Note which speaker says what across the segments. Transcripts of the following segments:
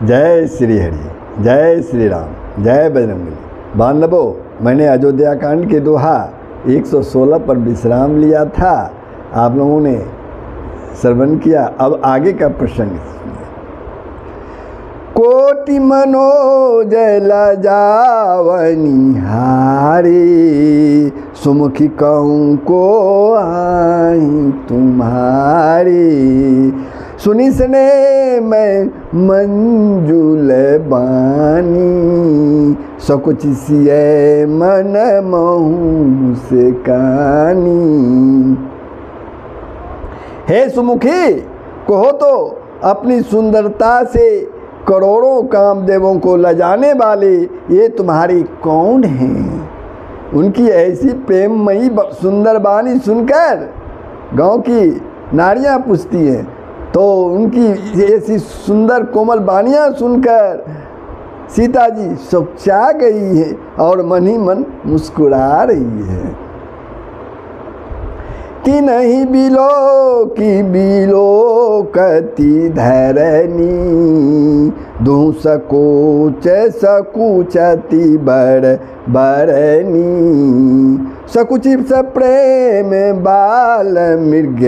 Speaker 1: जय श्री हरि, जय श्री राम, जय बजरंगबली। बांधवों, मैंने अयोध्या कांड के दोहा 116 पर विश्राम लिया था। आप लोगों ने श्रवण किया। अब आगे का प्रसंग सुनिए। कोटि मनोज लजावनी हारे, सुमुखी कहूँ को आई तुम्हारे। सुनी सने मैं मंजुल बानी, सकुच सिए मन महू से कानी। हे सुमुखी, कहो तो अपनी सुंदरता से करोड़ों कामदेवों को लजाने वाले ये तुम्हारे कौन हैं? उनकी ऐसी प्रेममयी सुंदर वाणी सुनकर गांव की नारियां पूछती हैं, तो उनकी ऐसी सुंदर कोमल वाणियाँ सुनकर सीता जी चौंका गई है और मन ही मन मुस्कुरा रही है कि नहीं बिलो कति धरनी, दू सकोच सकुचति बड़ बरनी। सकुचि स प्रेम बाल मृग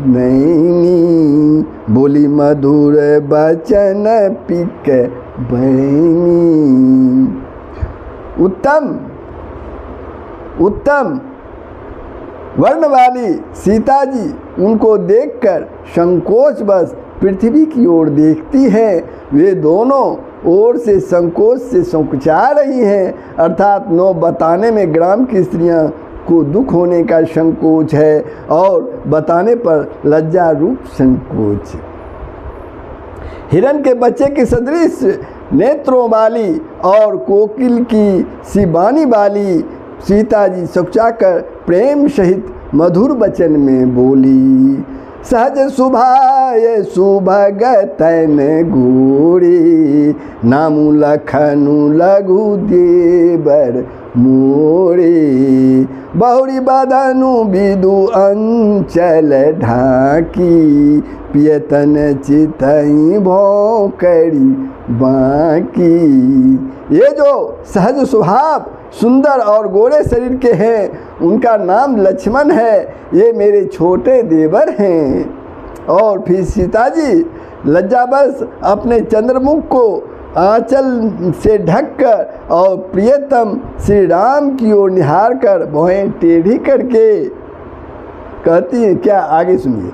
Speaker 1: नैनी, बोली मधुर बचन पिक बहनी। उत्तम वर्ण वाली सीता जी उनको देखकर संकोचवश पृथ्वी की ओर देखती हैं। वे दोनों ओर से संकोच से संकुचा रही हैं, अर्थात नो बताने में ग्राम की स्त्रियां को दुख होने का संकोच है और बताने पर लज्जा रूप संकोच। हिरण के बच्चे के सदृश नेत्रों वाली और कोकिल की सी वाणी वाली सीता जी चौंकाकर प्रेम सहित मधुर वचन में बोली। सहज सुभाय सुभग तैन गोरे, नामु लखनु लघु देवर मोरे। बहुरी बदनु विदु अंचल ढाकी, पियतन चितई भौंकरी बाकी। ये जो सहज स्वभाव सुंदर और गोरे शरीर के हैं, उनका नाम लक्ष्मण है। ये मेरे छोटे देवर हैं। और फिर सीता जी लज्जावश अपने चंद्रमुख को आंचल से ढककर और प्रियतम श्री राम की ओर निहार कर भौहें टेढ़ी करके कहती है क्या? आगे सुनिए।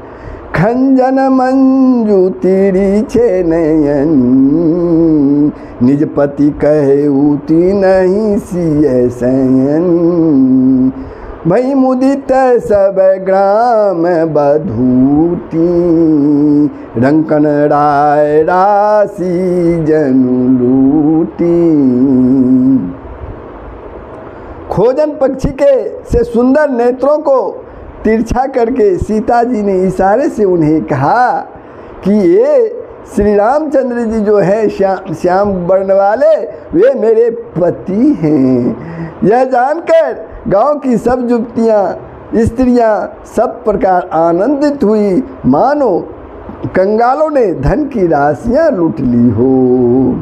Speaker 1: खंजन मंजू तिरी छे नयनी, निज पति कहे उती नहीं सिय सयनी। भई मुदित सब ग्राम बधूती, रंकन राय राशि जनु लूटी। खोजन पक्षी के से सुंदर नेत्रों को तिरछा करके सीता जी ने इशारे से उन्हें कहा कि ये श्री रामचंद्र जी जो है श्याम वर्ण वाले, वे मेरे पति हैं। यह जानकर गांव की सब युवतियाँ स्त्रियाँ सब प्रकार आनंदित हुई, मानो कंगालों ने धन की राशियाँ लूट ली हो।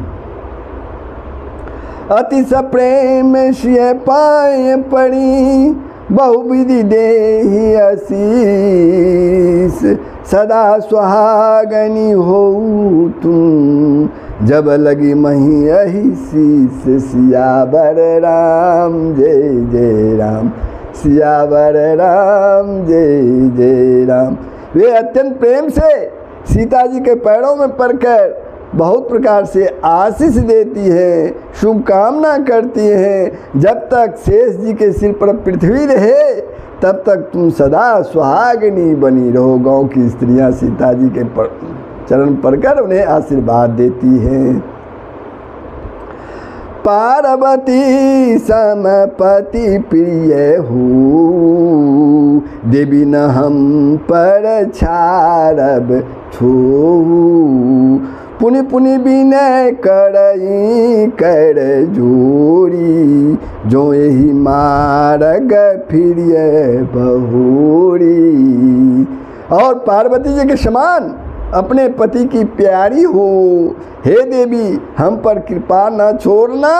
Speaker 1: अति सप्रेम सिय पाए पड़ी, बहुविधि देहि आशीष। सदा सुहागनी हो तुम, जब लगी मही अहि शीस। सियावर राम जय जय राम, सियावर राम जय जय राम। वे अत्यंत प्रेम से सीता जी के पैरों में पड़कर बहुत प्रकार से आशीष देती है, शुभकामना करती हैं। जब तक शेष जी के सिर पर पृथ्वी रहे, तब तक तुम सदा सुहागिनी बनी रहो। गांव की स्त्रियां सीता जी के चरण पड़कर उन्हें आशीर्वाद देती हैं। पार्वती समपति प्रिय हो, देवी न हम पर छारब छो। पुनि पुनि विनय करई कर जोरी, जो यही मार्ग फिरिय बहोरी। और पार्वती जी के समान अपने पति की प्यारी हो। हे देवी, हम पर कृपा न छोड़ना,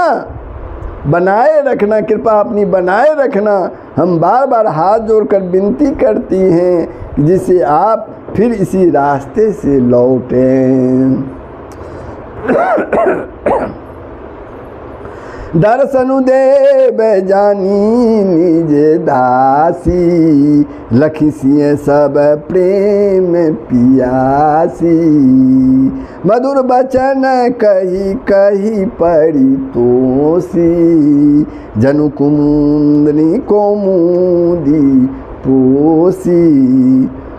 Speaker 1: बनाए रखना, कृपा अपनी बनाए रखना। हम बार बार हाथ जोड़कर विनती करती हैं जिससे आप फिर इसी रास्ते से लौटें। दर्शनु देव जानी निज दासी, लखी सिंह सब प्रेम पियासी। मधुर बचन कही कही परितोषी, जनु कुमुदनी कौमुदी पोसी।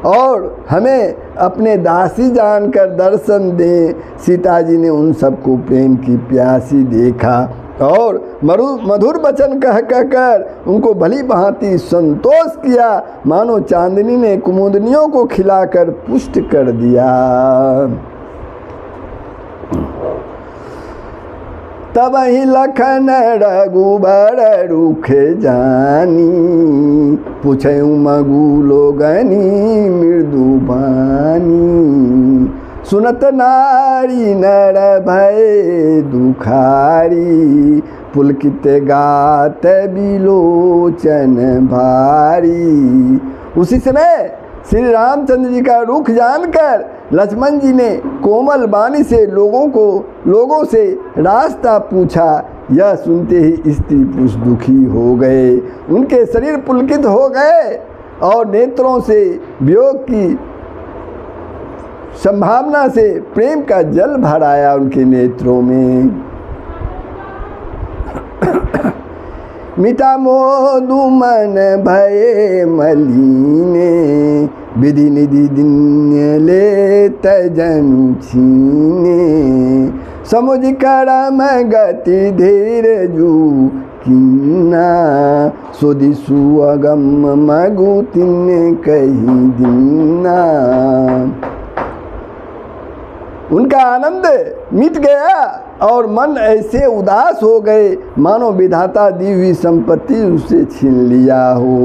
Speaker 1: और हमें अपने दासी जानकर दर्शन दें। सीता जी ने उन सबको प्रेम की प्यासी देखा और मधुर वचन कह कर उनको भली भांति संतोष किया, मानो चांदनी ने कुमुदनियों को खिलाकर पुष्ट कर दिया। तब ही लखन रघुबर रुख जानी, पूछे मगु लोगनी मृदु बानी। सुनत नारी नर भय दुखारी, पुलकित गात बिलोचन भारी। उसी समय श्री रामचंद्र जी का रुख जानकर लक्ष्मण जी ने कोमल वाणी से लोगों से रास्ता पूछा। यह सुनते ही स्त्री पुरुष दुखी हो गए, उनके शरीर पुलकित हो गए और नेत्रों से वियोग की संभावना से प्रेम का जल भर आया उनके नेत्रों में। मिटा मोदु मन भये मलीने, विधि निधि दिन्य ले तजनु छीने। समुझ करम गति धीर जू किन्ना, सोदि सुअगम मगु तिन कही दिन्ना। उनका आनंद मिट गया और मन ऐसे उदास हो गए मानो विधाता दी हुई संपत्ति उसे छीन लिया हो।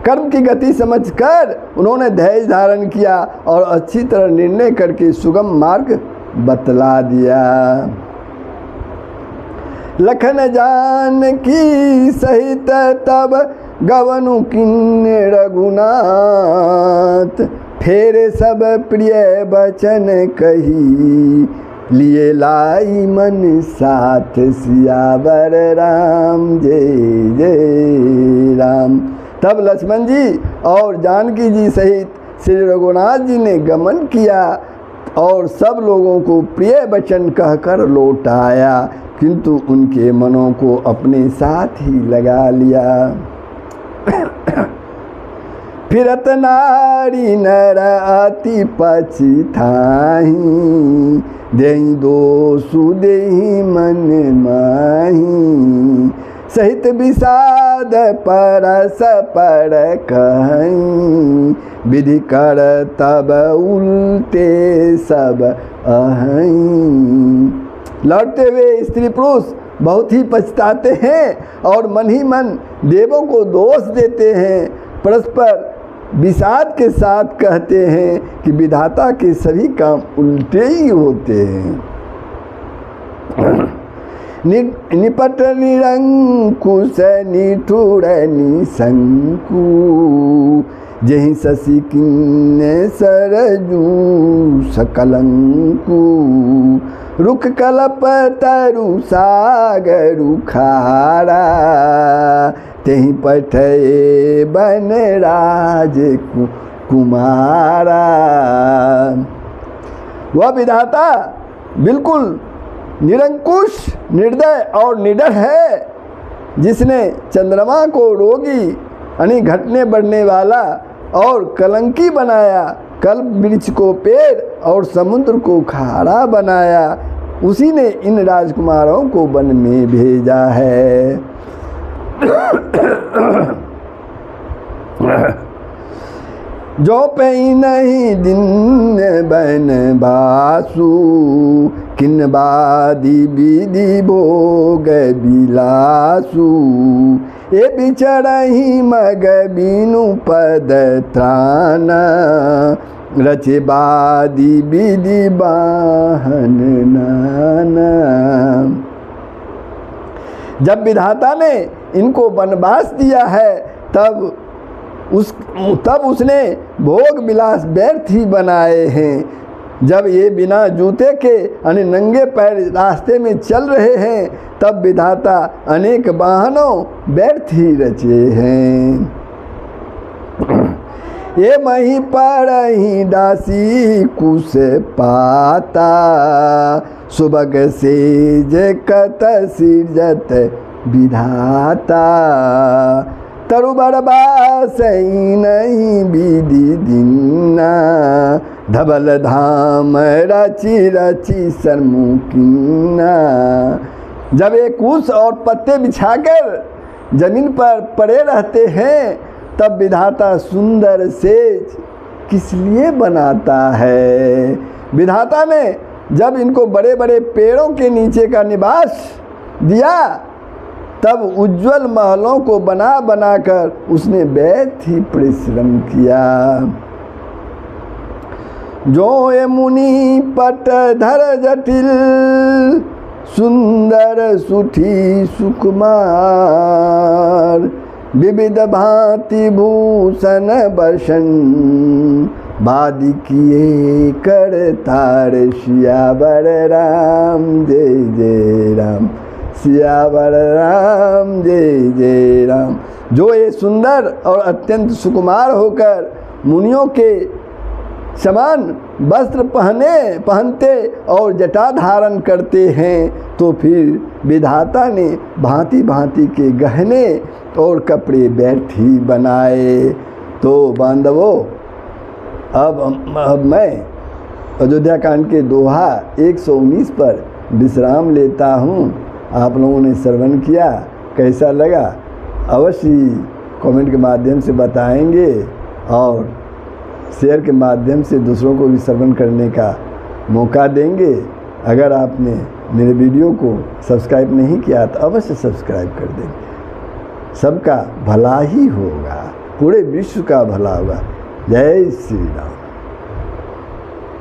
Speaker 1: कर्म की गति समझकर उन्होंने धैर्य धारण किया और अच्छी तरह निर्णय करके सुगम मार्ग बतला दिया। लखन जान की सहित तब गवनु किन्ने रघुनाथ, फेरे सब प्रिय बचन कही, लिए लाई मन साथ सियावर राम जय जय राम। तब लक्ष्मण जी और जानकी जी सहित श्री रघुनाथ जी ने गमन किया और सब लोगों को प्रिय वचन कहकर लौटाया, किंतु उनके मनों को अपने साथ ही लगा लिया। फिरत नारी नर अति पछिताहि, देहि दोषु देहि मन माहि। सहित विषाद परस पर कहीं, विधि कर तब उल्टे सब अहं। लौटते हुए स्त्री पुरुष बहुत ही पछताते हैं और मन ही मन देवों को दोष देते हैं, परस्पर विषाद के साथ कहते हैं कि विधाता के सभी काम उल्टे ही होते हैं। निपट निरंकुश निठुर निशंकु, जहि शशि किन्ने सरजू सकलंकु। रुख कलप तरु सागरु खारा, तेहि पठये बन राज कुमारा। वह विधाता बिल्कुल निरंकुश, निर्दय और निडर है, जिसने चंद्रमा को रोगी यानी घटने बढ़ने वाला और कलंकी बनाया, कल्प वृक्ष को पेड़ और समुद्र को खारा बनाया। उसी ने इन राजकुमारों को वन में भेजा है। जो पई नहीं दिन बन बासु, किन बादी विधि भोग बिलासु। ए बिचरही मग बीनु पद त्राना, रचे बादी विधि बाहन नाना। जब विधाता ने इनको वनवास दिया है तब उसने भोग विलास व्यर्थ ही बनाए हैं। जब ये बिना जूते के यानी नंगे पैर रास्ते में चल रहे हैं तब विधाता अनेक वाहनों व्यर्थ ही रचे हैं। ये मही पर ही दासी कुश पाता, सुबग से जे कत सिरजत विधाता। तरु बरबास नहीं विधि दिन्ना, धबल धाम रची रची सरमुकिन्ना। जब एक कुश और पत्ते बिछाकर जमीन पर पड़े रहते हैं तब विधाता सुंदर सेज किस लिए बनाता है। विधाता ने जब इनको बड़े बड़े पेड़ों के नीचे का निवास दिया तब उज्जवल महलों को बना बना कर उसने व्यर्थ ही परिश्रम किया। जो ये मुनि पट धर जटिल, सुंदर सुठी सुकुमार। विविध भांति भूषण बसन, बादी किए करतार। सियावर राम जय जय राम, सियावर राम जय जय राम। जो ये सुंदर और अत्यंत सुकुमार होकर मुनियों के समान वस्त्र पहनते और जटा धारण करते हैं तो फिर विधाता ने भांति भांति के गहने और कपड़े व्यर्थ ही बनाए। तो बांधवों, अब मैं अयोध्या कांड के दोहा 119 पर विश्राम लेता हूँ। आप लोगों ने श्रवण किया, कैसा लगा अवश्य कमेंट के माध्यम से बताएंगे और शेयर के माध्यम से दूसरों को भी श्रवण करने का मौका देंगे। अगर आपने मेरे वीडियो को सब्सक्राइब नहीं किया तो अवश्य सब्सक्राइब कर दें। सबका भला ही होगा, पूरे विश्व का भला होगा। जय श्री राम।